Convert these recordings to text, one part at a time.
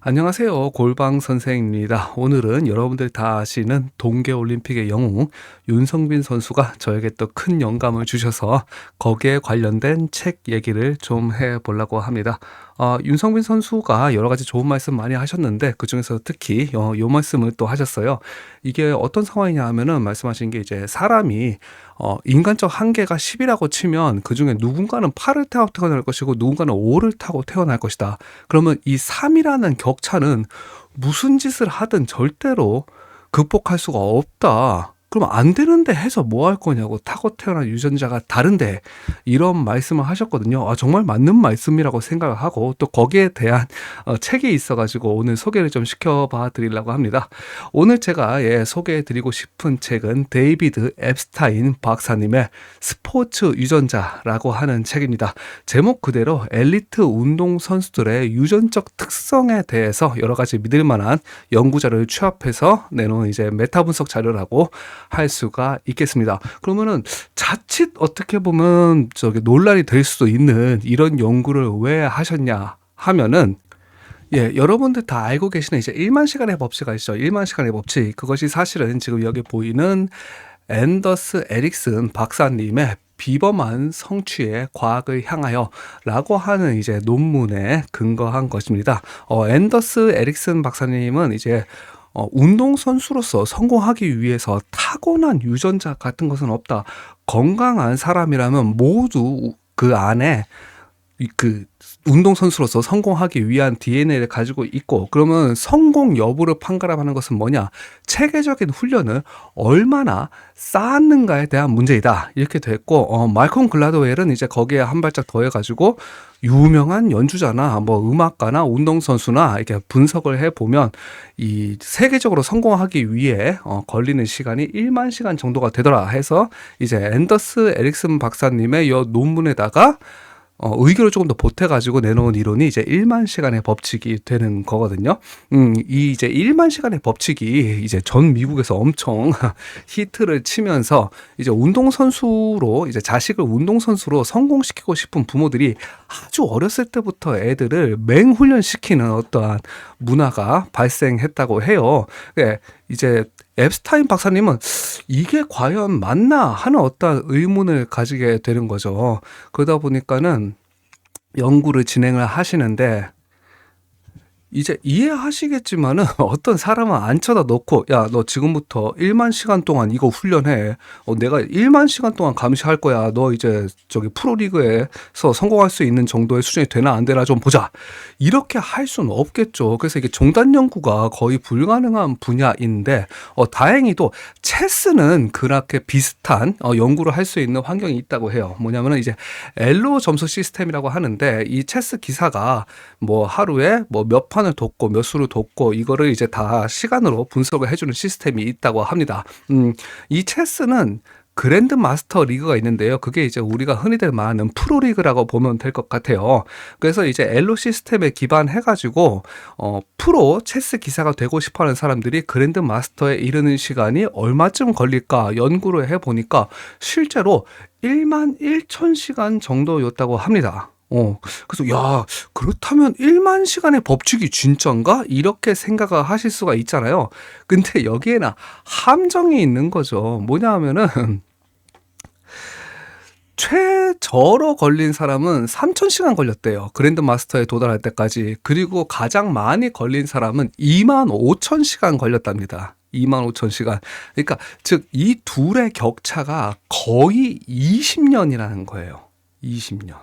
안녕하세요. 골방 선생입니다. 오늘은 여러분들이 다 아시는 동계올림픽의 영웅 윤성빈 선수가 저에게 또 큰 영감을 주셔서 거기에 관련된 책 얘기를 좀 해보려고 합니다. 윤성빈 선수가 여러 가지 좋은 말씀 많이 하셨는데 그중에서 특히 요 말씀을 또 하셨어요. 이게 어떤 상황이냐 하면은 말씀하신 게 이제 사람이 인간적 한계가 10이라고 치면 그중에 누군가는 8을 타고 태어날 것이고 누군가는 5를 타고 태어날 것이다. 그러면 이 3이라는 격차는 무슨 짓을 하든 절대로 극복할 수가 없다. 그럼 안 되는데 해서 뭐 할 거냐고, 타고 태어난 유전자가 다른데, 이런 말씀을 하셨거든요. 정말 맞는 말씀이라고 생각을 하고 또 거기에 대한 책이 있어가지고 오늘 소개를 좀 시켜봐 드리려고 합니다. 오늘 제가 소개해 드리고 싶은 책은 데이비드 앱스타인 박사님의 스포츠 유전자라고 하는 책입니다. 제목 그대로 엘리트 운동 선수들의 유전적 특성에 대해서 여러 가지 믿을 만한 연구 자료를 취합해서 내놓은 이제 메타 분석 자료라고 할 수가 있겠습니다. 그러면은 자칫 어떻게 보면 논란이 될 수도 있는 이런 연구를 왜 하셨냐 하면은, 여러분들 다 알고 계시는 이제 1만 시간의 법칙가 있죠. 1만 시간의 법칙. 그것이 사실은 지금 여기 보이는 앤더스 에릭슨 박사님의 비범한 성취의 과학을 향하여 라고 하는 이제 논문에 근거한 것입니다. 앤더스 에릭슨 박사님은 이제 운동선수로서 성공하기 위해서 타고난 유전자 같은 것은 없다. 건강한 사람이라면 모두 그 안에 그 운동선수로서 성공하기 위한 DNA를 가지고 있고, 그러면 성공 여부를 판가름하는 것은 뭐냐? 체계적인 훈련을 얼마나 쌓았는가에 대한 문제이다. 이렇게 됐고, 말콤 글라드웰은 이제 거기에 한 발짝 더해가지고 유명한 연주자나 뭐 음악가나 운동선수나 이렇게 분석을 해보면 이 세계적으로 성공하기 위해 걸리는 시간이 1만 시간 정도가 되더라 해서 이제 앤더스 에릭슨 박사님의 이 논문에다가 의견을 조금 더 보태가지고 내놓은 이론이 이제 1만 시간의 법칙이 되는 거거든요. 이 이제 1만 시간의 법칙이 이제 전 미국에서 엄청 히트를 치면서 이제 운동선수로, 이제 자식을 운동선수로 성공시키고 싶은 부모들이 아주 어렸을 때부터 애들을 맹훈련시키는 어떠한 문화가 발생했다고 해요. 이제 앱스타인 박사님은 이게 과연 맞나 하는 어떤 의문을 가지게 되는 거죠. 그러다 보니까는 연구를 진행을 하시는데, 이제 이해하시겠지만은 어떤 사람은 안 쳐다놓고 야, 너 지금부터 1만 시간 동안 이거 훈련해. 내가 1만 시간 동안 감시할 거야. 너 이제 저기 프로리그에서 성공할 수 있는 정도의 수준이 되나 안 되나 좀 보자. 이렇게 할 수는 없겠죠. 그래서 이게 종단 연구가 거의 불가능한 분야인데, 다행히도 체스는 그렇게 비슷한 연구를 할 수 있는 환경이 있다고 해요. 뭐냐면은 이제 엘로 점수 시스템이라고 하는데, 이 체스 기사가 뭐 하루에 뭐 몇 판을 뒀고 몇 수를 뒀고 이거를 이제 다 시간으로 분석을 해주는 시스템이 있다고 합니다. 이 체스는 그랜드 마스터 리그가 있는데요. 그게 이제 우리가 흔히들 말하는 프로리그라고 보면 될 것 같아요. 그래서 이제 엘로 시스템에 기반해가지고 프로 체스 기사가 되고 싶어하는 사람들이 그랜드 마스터에 이르는 시간이 얼마쯤 걸릴까 연구를 해보니까 실제로 1만 1천 시간 정도였다고 합니다. 그래서 야, 그렇다면 1만 시간의 법칙이 진짠가? 이렇게 생각을 하실 수가 있잖아요. 근데 여기에는 함정이 있는 거죠. 뭐냐 하면은 최저로 걸린 사람은 3,000시간 걸렸대요. 그랜드 마스터에 도달할 때까지. 그리고 가장 많이 걸린 사람은 25,000시간 걸렸답니다. 25,000시간. 그러니까 즉 이 둘의 격차가 거의 20년이라는 거예요. 20년.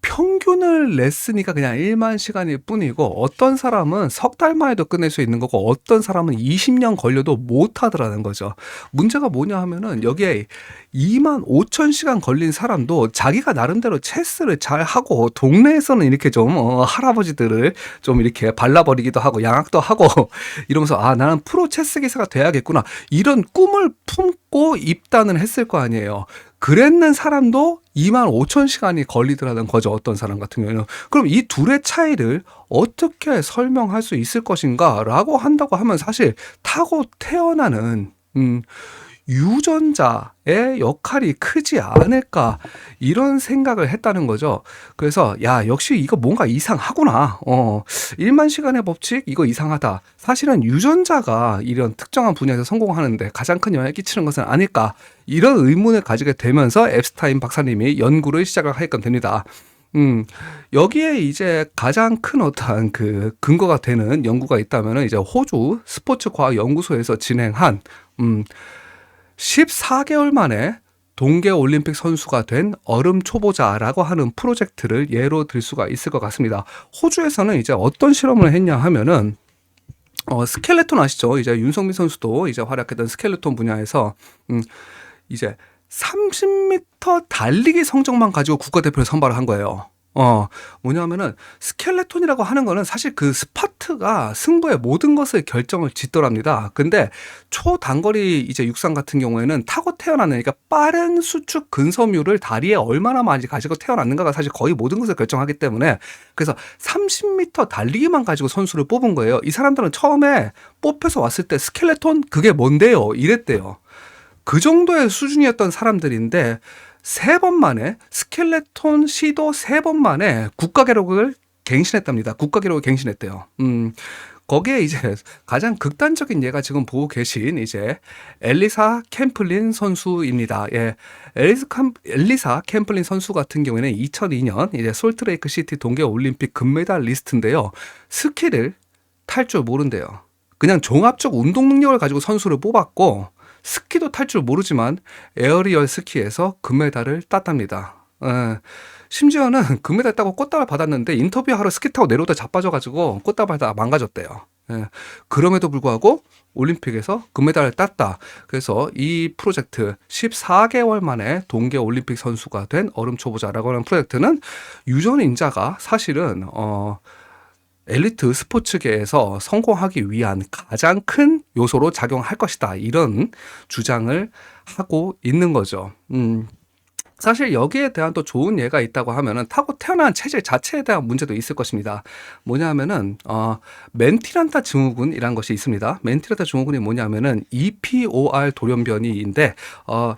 평균을 냈으니까 그냥 1만 시간일 뿐이고, 어떤 사람은 석 달 만에도 끝낼 수 있는 거고 어떤 사람은 20년 걸려도 못 하더라는 거죠. 문제가 뭐냐 하면은 여기에 2만 5천 시간 걸린 사람도 자기가 나름대로 체스를 잘 하고 동네에서는 이렇게 좀 할아버지들을 좀 이렇게 발라버리기도 하고 양악도 하고 이러면서 나는 프로 체스 기사가 돼야겠구나 이런 꿈을 품고 입단을 했을 거 아니에요. 그랬는 사람도 2만 5천 시간이 걸리더라는 거죠. 어떤 사람 같은 경우에는. 그럼 이 둘의 차이를 어떻게 설명할 수 있을 것인가 라고 한다고 하면 사실 타고 태어나는 유전자의 역할이 크지 않을까 이런 생각을 했다는 거죠. 그래서 야 역시 이거 뭔가 이상하구나. 1만 시간의 법칙 이거 이상하다. 사실은 유전자가 이런 특정한 분야에서 성공하는데 가장 큰 영향을 끼치는 것은 아닐까 이런 의문을 가지게 되면서 앱스타인 박사님이 연구를 시작을 하게끔 됩니다. 음, 여기에 이제 가장 큰 어떠한 그 근거가 되는 연구가 있다면은 이제 호주 스포츠과학연구소에서 진행한, 14개월 만에 동계올림픽 선수가 된 얼음 초보자라고 하는 프로젝트를 예로 들 수가 있을 것 같습니다. 호주에서는 이제 어떤 실험을 했냐 하면은, 스켈레톤 아시죠? 이제 윤성민 선수도 이제 활약했던 스켈레톤 분야에서, 이제 30m 달리기 성적만 가지고 국가대표를 선발을 한 거예요. 뭐냐면은 스켈레톤이라고 하는 거는 사실 그 스파트가 승부의 모든 것을 결정을 짓더랍니다. 근데 초단거리 이제 육상 같은 경우에는 타고 태어나는 그러니까 빠른 수축 근섬유를 다리에 얼마나 많이 가지고 태어났는가가 사실 거의 모든 것을 결정하기 때문에 그래서 30m 달리기만 가지고 선수를 뽑은 거예요. 이 사람들은 처음에 뽑혀서 왔을 때 스켈레톤 그게 뭔데요? 이랬대요. 그 정도의 수준이었던 사람들인데 3번 만에 스켈레톤 시도 3번 만에 국가 기록을 갱신했답니다. 국가 기록을 갱신했대요. 거기에 이제 가장 극단적인 예가 지금 보고 계신 이제 엘리사 캠플린 선수입니다. 예. 엘리사 캠플린 선수 같은 경우에는 2002년 이제 솔트레이크 시티 동계 올림픽 금메달 리스트인데요. 스키를 탈 줄 모른대요. 그냥 종합적 운동 능력을 가지고 선수를 뽑았고 스키도 탈 줄 모르지만 에어리얼 스키에서 금메달을 땄답니다. 심지어는 금메달 따고 꽃다발 받았는데 인터뷰하러 스키 타고 내려오다 자빠져가지고 꽃다발 다 망가졌대요. 그럼에도 불구하고 올림픽에서 금메달을 땄다. 그래서 이 프로젝트 14개월 만에 동계올림픽 선수가 된 얼음 초보자라고 하는 프로젝트는 유전인자가 사실은 엘리트 스포츠계에서 성공하기 위한 가장 큰 요소로 작용할 것이다. 이런 주장을 하고 있는 거죠. 사실 여기에 대한 또 좋은 예가 있다고 하면은 타고 태어난 체질 자체에 대한 문제도 있을 것입니다. 뭐냐면은 멘티란타 증후군이라는 것이 있습니다. 멘티란타 증후군이 뭐냐면은 EPOR 돌연변이인데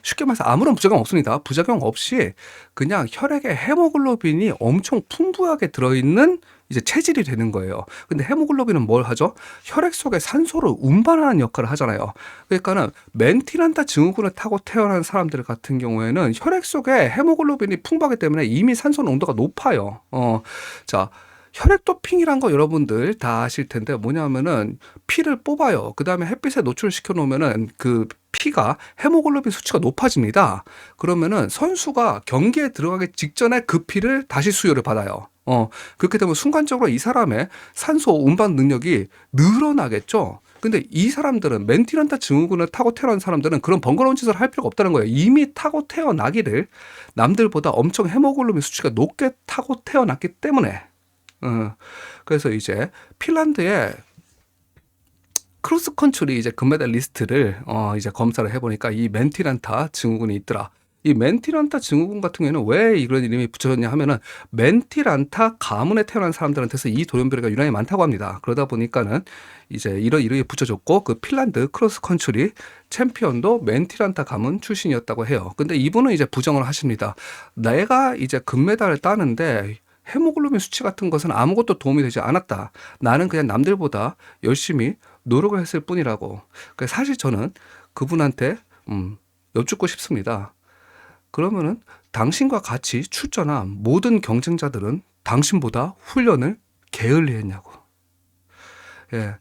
쉽게 말해서 아무런 부작용 없습니다. 부작용 없이 그냥 혈액에 헤모글로빈이 엄청 풍부하게 들어있는 이제 체질이 되는 거예요. 근데 헤모글로빈은 뭘 하죠? 혈액 속에 산소를 운반하는 역할을 하잖아요. 그러니까는 멘티란타 증후군을 타고 태어난 사람들 같은 경우에는 혈액 속에 헤모글로빈이 풍부하기 때문에 이미 산소 농도가 높아요. 자, 혈액 도핑이란 거 여러분들 다 아실 텐데 뭐냐면은 피를 뽑아요. 그 다음에 햇빛에 노출시켜 놓으면은 그 피가 헤모글로빈 수치가 높아집니다. 그러면은 선수가 경기에 들어가기 직전에 그 피를 다시 수요를 받아요. 그렇게 되면 순간적으로 이 사람의 산소 운반 능력이 늘어나겠죠. 근데 이 사람들은 멘티란타 증후군을 타고 태어난 사람들은 그런 번거로운 짓을 할 필요가 없다는 거예요. 이미 타고 태어나기를 남들보다 엄청 헤모글로빈 수치가 높게 타고 태어났기 때문에. 그래서 이제 핀란드의 크로스컨트리 이제 금메달 리스트를 이제 검사를 해보니까 이 멘티란타 증후군이 있더라. 이 멘티란타 증후군 같은 경우에는 왜 이런 이름이 붙여졌냐 하면은 멘티란타 가문에 태어난 사람들한테서 이 돌연변이가 유난히 많다고 합니다. 그러다 보니까는 이제 이런 이름이 붙여졌고 그 핀란드 크로스컨트리 챔피언도 멘티란타 가문 출신이었다고 해요. 근데 이분은 이제 부정을 하십니다. 내가 이제 금메달을 따는데 헤모글로빈 수치 같은 것은 아무것도 도움이 되지 않았다. 나는 그냥 남들보다 열심히 노력을 했을 뿐이라고. 사실 저는 그분한테 여쭙고 싶습니다. 그러면은 당신과 같이 출전한 모든 경쟁자들은 당신보다 훈련을 게을리했냐고. 예.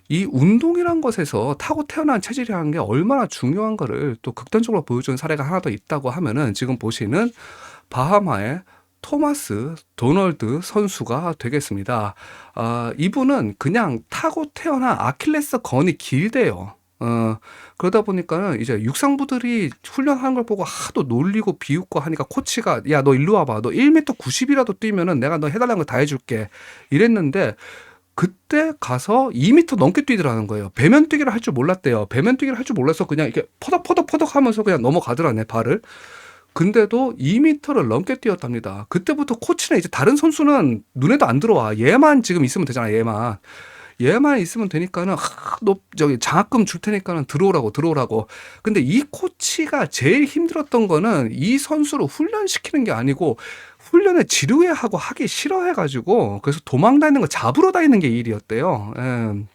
이 운동이란 것에서 타고 태어난 체질이라는 게 얼마나 중요한가를 또 극단적으로 보여준 사례가 하나 더 있다고 하면은 지금 보시는 바하마의 토마스 도널드 선수가 되겠습니다. 이분은 그냥 타고 태어난 아킬레스 건이 길대요. 그러다 보니까는 이제 육상부들이 훈련하는 걸 보고 하도 놀리고 비웃고 하니까 코치가 야, 너 일로 와봐. 너 1m 90이라도 뛰면은 내가 너 해달라는 거 다 해줄게. 이랬는데 그때 가서 2m 넘게 뛰더라는 거예요. 배면 뛰기를 할 줄 몰랐대요. 배면 뛰기를 할 줄 몰라서 그냥 이렇게 퍼덕퍼덕 하면서 그냥 넘어가더라네, 발을. 근데도 2m를 넘게 뛰었답니다. 그때부터 코치는 이제 다른 선수는 눈에도 안 들어와. 얘만 지금 있으면 되잖아, 얘만. 얘만 있으면 되니까는 너 저기 장학금 줄 테니까는 들어오라고. 근데 이 코치가 제일 힘들었던 거는 이 선수를 훈련시키는 게 아니고 훈련을 지루해하고 하기 싫어해가지고 그래서 도망 다니는 거 잡으러 다니는 게 일이었대요. 예.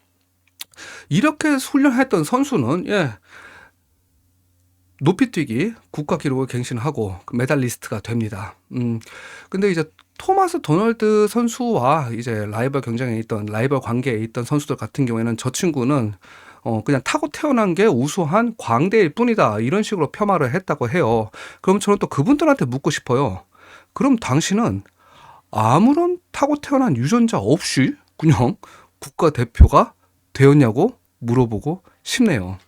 이렇게 훈련했던 선수는 높이뛰기 국가 기록을 갱신하고 그 메달리스트가 됩니다. 근데 이제 토마스 도널드 선수와 이제 라이벌 관계에 있던 선수들 같은 경우에는 저 친구는 그냥 타고 태어난 게 우수한 광대일 뿐이다. 이런 식으로 폄하를 했다고 해요. 그럼 저는 또 그분들한테 묻고 싶어요. 그럼 당신은 아무런 타고 태어난 유전자 없이 그냥 국가대표가 되었냐고 물어보고 싶네요.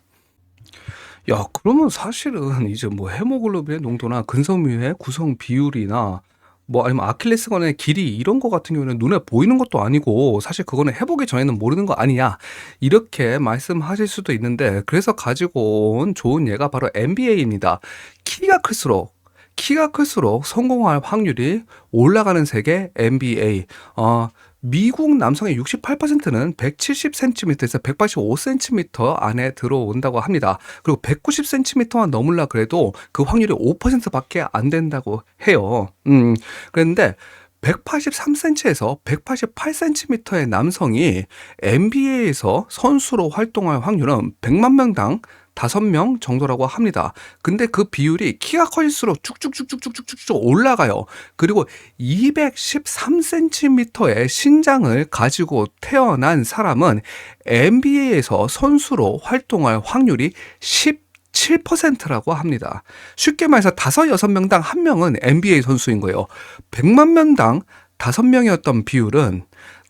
야, 그러면 사실은 이제 뭐 헤모글로빈의 농도나 근섬유의 구성 비율이나 뭐 아니면 아킬레스건의 길이 이런 거 같은 경우는 눈에 보이는 것도 아니고 사실 그거는 해보기 전에는 모르는 거 아니냐 이렇게 말씀하실 수도 있는데 그래서 가지고 온 좋은 예가 바로 NBA입니다. 키가 클수록 성공할 확률이 올라가는 세계 NBA. 미국 남성의 68%는 170cm에서 185cm 안에 들어온다고 합니다. 그리고 190cm만 넘으려 그래도 그 확률이 5%밖에 안 된다고 해요. 그런데 183cm에서 188cm의 남성이 NBA에서 선수로 활동할 확률은 100만 명당 5명 정도라고 합니다. 근데 그 비율이 키가 커질수록 쭉쭉쭉쭉쭉쭉쭉 올라가요. 그리고 213cm의 신장을 가지고 태어난 사람은 NBA에서 선수로 활동할 확률이 17%라고 합니다. 쉽게 말해서 5, 6명당 1명은 NBA 선수인 거예요. 100만 명당 5명이었던 비율은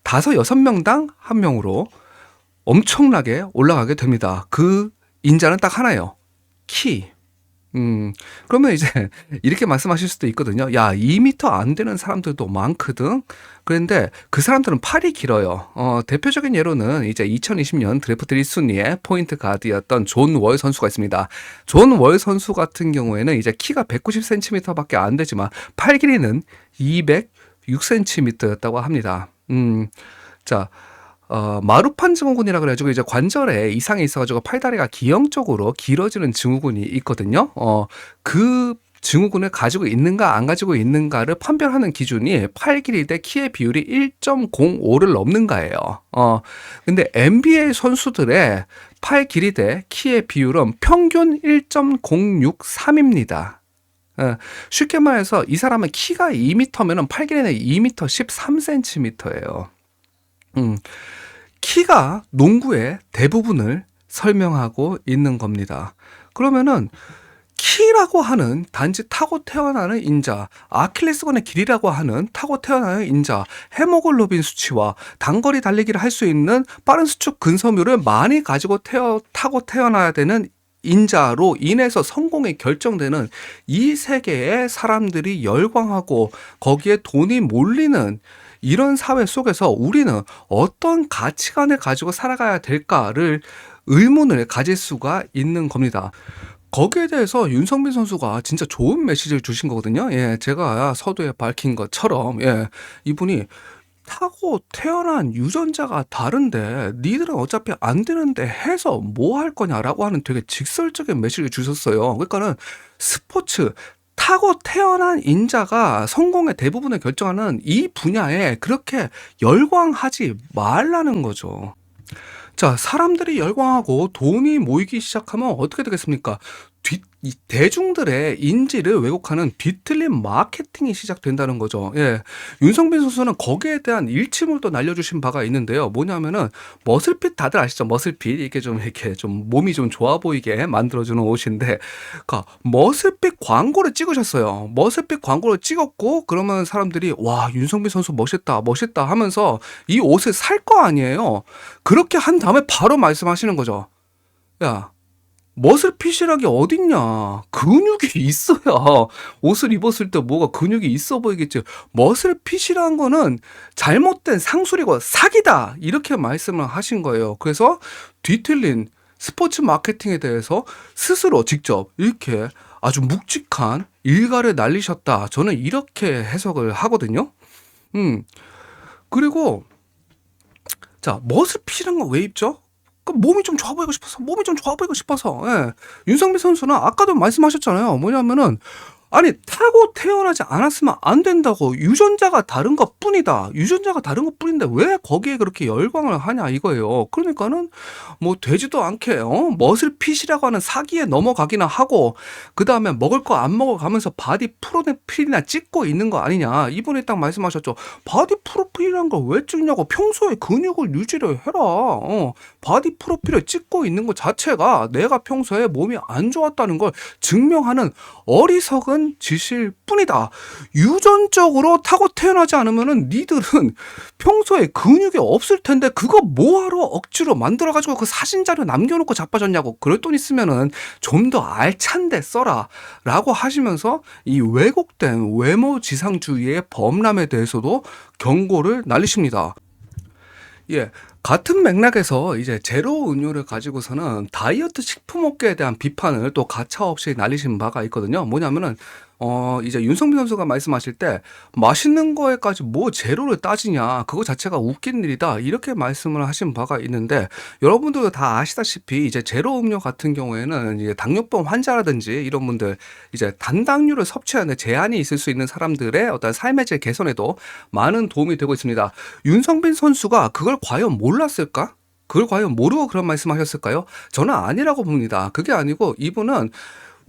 5, 6명당 1명으로 엄청나게 올라가게 됩니다. 그 인자는 딱 하나예요. 키. 그러면 이제 이렇게 말씀하실 수도 있거든요. 야, 2m 안 되는 사람들도 많거든. 그런데 그 사람들은 팔이 길어요. 대표적인 예로는 이제 2020년 드래프트 1순위의 포인트 가드였던 존 월 선수가 있습니다. 존 월 선수 같은 경우에는 이제 키가 190cm밖에 안 되지만 팔 길이는 206cm였다고 합니다. 자, 마루판 증후군이라 그래가지고 이제 관절에 이상이 있어가지고 팔다리가 기형적으로 길어지는 증후군이 있거든요. 그 증후군을 가지고 있는가 안 가지고 있는가를 판별하는 기준이 팔 길이 대 키의 비율이 1.05를 넘는가예요. 근데 NBA 선수들의 팔 길이 대 키의 비율은 평균 1.063입니다. 쉽게 말해서 이 사람은 키가 2m면은 팔 길이는 2m 13cm예요. 키가 농구의 대부분을 설명하고 있는 겁니다. 그러면은 키라고 하는 단지 타고 태어나는 인자, 아킬레스건의 길이라고 하는 타고 태어나는 인자, 헤모글로빈 수치와 단거리 달리기를 할 수 있는 빠른 수축 근섬유를 많이 가지고 타고 태어나야 되는 인자로 인해서 성공이 결정되는 이 세계의 사람들이 열광하고 거기에 돈이 몰리는 이런 사회 속에서 우리는 어떤 가치관을 가지고 살아가야 될까를 의문을 가질 수가 있는 겁니다. 거기에 대해서 윤성빈 선수가 진짜 좋은 메시지를 주신 거거든요. 제가 서두에 밝힌 것처럼, 이분이 타고 태어난 유전자가 다른데 니들은 어차피 안 되는데 해서 뭐 할 거냐라고 하는 되게 직설적인 메시지를 주셨어요. 그러니까는 스포츠, 타고 태어난 인자가 성공의 대부분을 결정하는 이 분야에 그렇게 열광하지 말라는 거죠. 자, 사람들이 열광하고 돈이 모이기 시작하면 어떻게 되겠습니까? 이 대중들의 인지를 왜곡하는 뒤틀린 마케팅이 시작된다는 거죠. 윤성빈 선수는 거기에 대한 일침을 또 날려주신 바가 있는데요. 뭐냐면은 머슬핏 다들 아시죠? 머슬핏 이렇게 좀 몸이 좀 좋아 보이게 만들어주는 옷인데, 그러니까 머슬핏 광고를 찍으셨어요. 머슬핏 광고를 찍었고 그러면 사람들이 와, 윤성빈 선수 멋있다 하면서 이 옷을 살 거 아니에요. 그렇게 한 다음에 바로 말씀하시는 거죠. 야, 머슬핏이란 게 어딨냐. 근육이 있어야 옷을 입었을 때 뭐가 근육이 있어 보이겠지. 머슬핏이란 거는 잘못된 상술이고 사기다. 이렇게 말씀을 하신 거예요. 그래서 뒤틀린 스포츠 마케팅에 대해서 스스로 직접 이렇게 아주 묵직한 일가를 날리셨다. 저는 이렇게 해석을 하거든요. 그리고 자, 머스핏이란 건 왜 입죠? 몸이 좀 좋아 보이고 싶어서, 몸이 좀 좋아 보이고 싶어서. 예. 윤성빈 선수는 아까도 말씀하셨잖아요. 뭐냐면은 아니 타고 태어나지 않았으면 안 된다고. 유전자가 다른 것뿐이다. 유전자가 다른 것뿐인데 왜 거기에 그렇게 열광을 하냐 이거예요. 그러니까는 뭐 되지도 않게 머슬핏이라고 하는 사기에 넘어가기나 하고 그다음에 먹을 거 안 먹어가면서 바디 프로필이나 찍고 있는 거 아니냐. 이분이 딱 말씀하셨죠. 바디 프로필이란 걸 왜 찍냐고. 평소에 근육을 유지를 해라. 바디 프로필을 찍고 있는 것 자체가 내가 평소에 몸이 안 좋았다는 걸 증명하는 어리석은 짓일 뿐이다. 유전적으로 타고 태어나지 않으면은 니들은 평소에 근육이 없을 텐데 그거 뭐하러 억지로 만들어가지고 그 사진 자료 남겨놓고 자빠졌냐고. 그럴 돈 있으면은 좀 더 알찬데 써라 라고 하시면서 이 왜곡된 외모 지상주의의 범람에 대해서도 경고를 날리십니다. 예, 같은 맥락에서 이제 제로 음료를 가지고서는 다이어트 식품업계에 대한 비판을 또 가차없이 날리신 바가 있거든요. 뭐냐면은 이제 윤성빈 선수가 말씀하실 때 맛있는 거에까지 뭐 제로를 따지냐 그거 자체가 웃긴 일이다 이렇게 말씀을 하신 바가 있는데 여러분들도 다 아시다시피 이제 제로 음료 같은 경우에는 이제 당뇨병 환자라든지 이런 분들 이제 단당류를 섭취하는 제한이 있을 수 있는 사람들의 어떤 삶의 질 개선에도 많은 도움이 되고 있습니다. 윤성빈 선수가 그걸 과연 몰랐을까? 그걸 과연 모르고 그런 말씀하셨을까요? 저는 아니라고 봅니다. 그게 아니고 이분은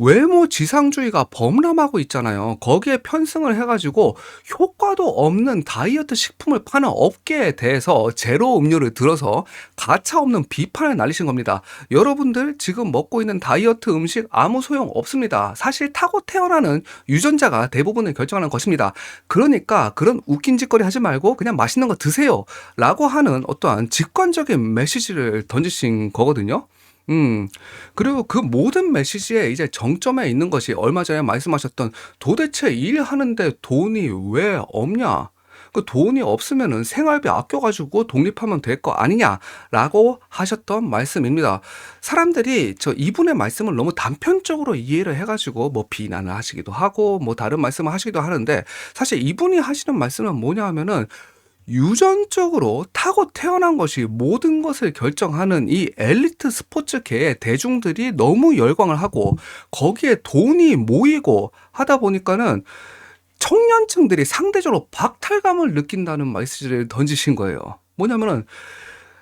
외모 지상주의가 범람하고 있잖아요. 거기에 편승을 해가지고 효과도 없는 다이어트 식품을 파는 업계에 대해서 제로 음료를 들어서 가차 없는 비판을 날리신 겁니다. 여러분들 지금 먹고 있는 다이어트 음식 아무 소용 없습니다. 사실 타고 태어나는 유전자가 대부분을 결정하는 것입니다. 그러니까 그런 웃긴 짓거리 하지 말고 그냥 맛있는 거 드세요 라고 하는 어떠한 직관적인 메시지를 던지신 거거든요. 그리고 그 모든 메시지에 이제 정점에 있는 것이 얼마 전에 말씀하셨던 도대체 일하는데 돈이 왜 없냐? 그 돈이 없으면은 생활비 아껴가지고 독립하면 될 거 아니냐라고 하셨던 말씀입니다. 사람들이 이분의 말씀을 너무 단편적으로 이해를 해가지고 뭐 비난을 하시기도 하고 뭐 다른 말씀을 하시기도 하는데 사실 이분이 하시는 말씀은 뭐냐 하면은 유전적으로 타고 태어난 것이 모든 것을 결정하는 이 엘리트 스포츠계의 대중들이 너무 열광을 하고 거기에 돈이 모이고 하다 보니까는 청년층들이 상대적으로 박탈감을 느낀다는 메시지를 던지신 거예요. 뭐냐면은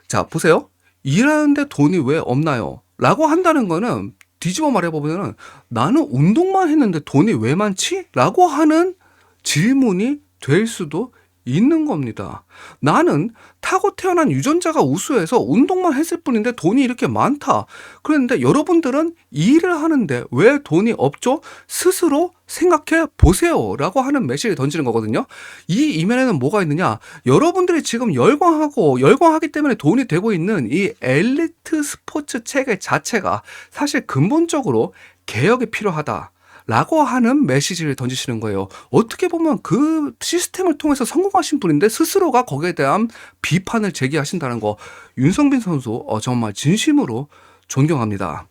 자 보세요. 일하는데 돈이 왜 없나요? 라고 한다는 거는 뒤집어 말해보면은 나는 운동만 했는데 돈이 왜 많지? 라고 하는 질문이 될 수도 있는 겁니다. 나는 타고 태어난 유전자가 우수해서 운동만 했을 뿐인데 돈이 이렇게 많다. 그런데 여러분들은 일을 하는데 왜 돈이 없죠? 스스로 생각해 보세요 라고 하는 메시지를 던지는 거거든요. 이 이면에는 뭐가 있느냐? 여러분들이 지금 열광하기 때문에 돈이 되고 있는 이 엘리트 스포츠 체계 자체가 사실 근본적으로 개혁이 필요하다. 라고 하는 메시지를 던지시는 거예요. 어떻게 보면 그 시스템을 통해서 성공하신 분인데 스스로가 거기에 대한 비판을 제기하신다는 거 윤성빈 선수 정말 진심으로 존경합니다.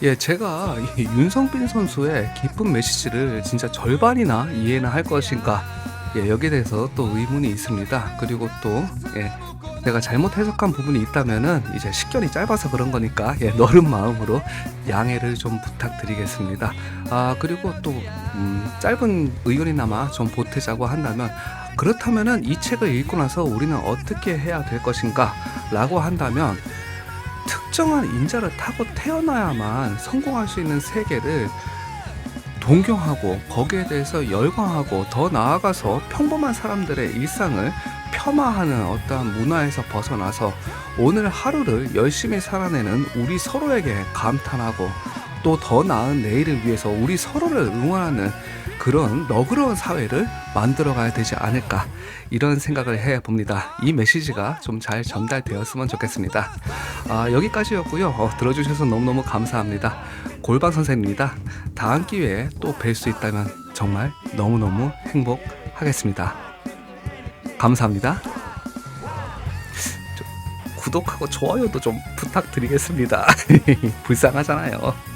예, 제가 이 윤성빈 선수의 깊은 메시지를 진짜 절반이나 이해는 할 것인가 여기에 대해서 또 의문이 있습니다. 그리고 또 내가 잘못 해석한 부분이 있다면은 이제 식견이 짧아서 그런 거니까 너른 마음으로 양해를 좀 부탁드리겠습니다. 그리고 또 짧은 의견이나마 좀 보태자고 한다면 그렇다면은 이 책을 읽고 나서 우리는 어떻게 해야 될 것인가 라고 한다면 특정한 인자를 타고 태어나야만 성공할 수 있는 세계를 동경하고 거기에 대해서 열광하고 더 나아가서 평범한 사람들의 일상을 폄하하는 어떠한 문화에서 벗어나서 오늘 하루를 열심히 살아내는 우리 서로에게 감탄하고 또 더 나은 내일을 위해서 우리 서로를 응원하는 그런 너그러운 사회를 만들어가야 되지 않을까 이런 생각을 해봅니다. 이 메시지가 좀 잘 전달되었으면 좋겠습니다. 여기까지였고요. 들어주셔서 너무너무 감사합니다. 골반 선생입니다. 다음 기회에 또 뵐 수 있다면 정말 너무너무 행복하겠습니다. 감사합니다. 구독하고 좋아요도 좀 부탁드리겠습니다. 불쌍하잖아요.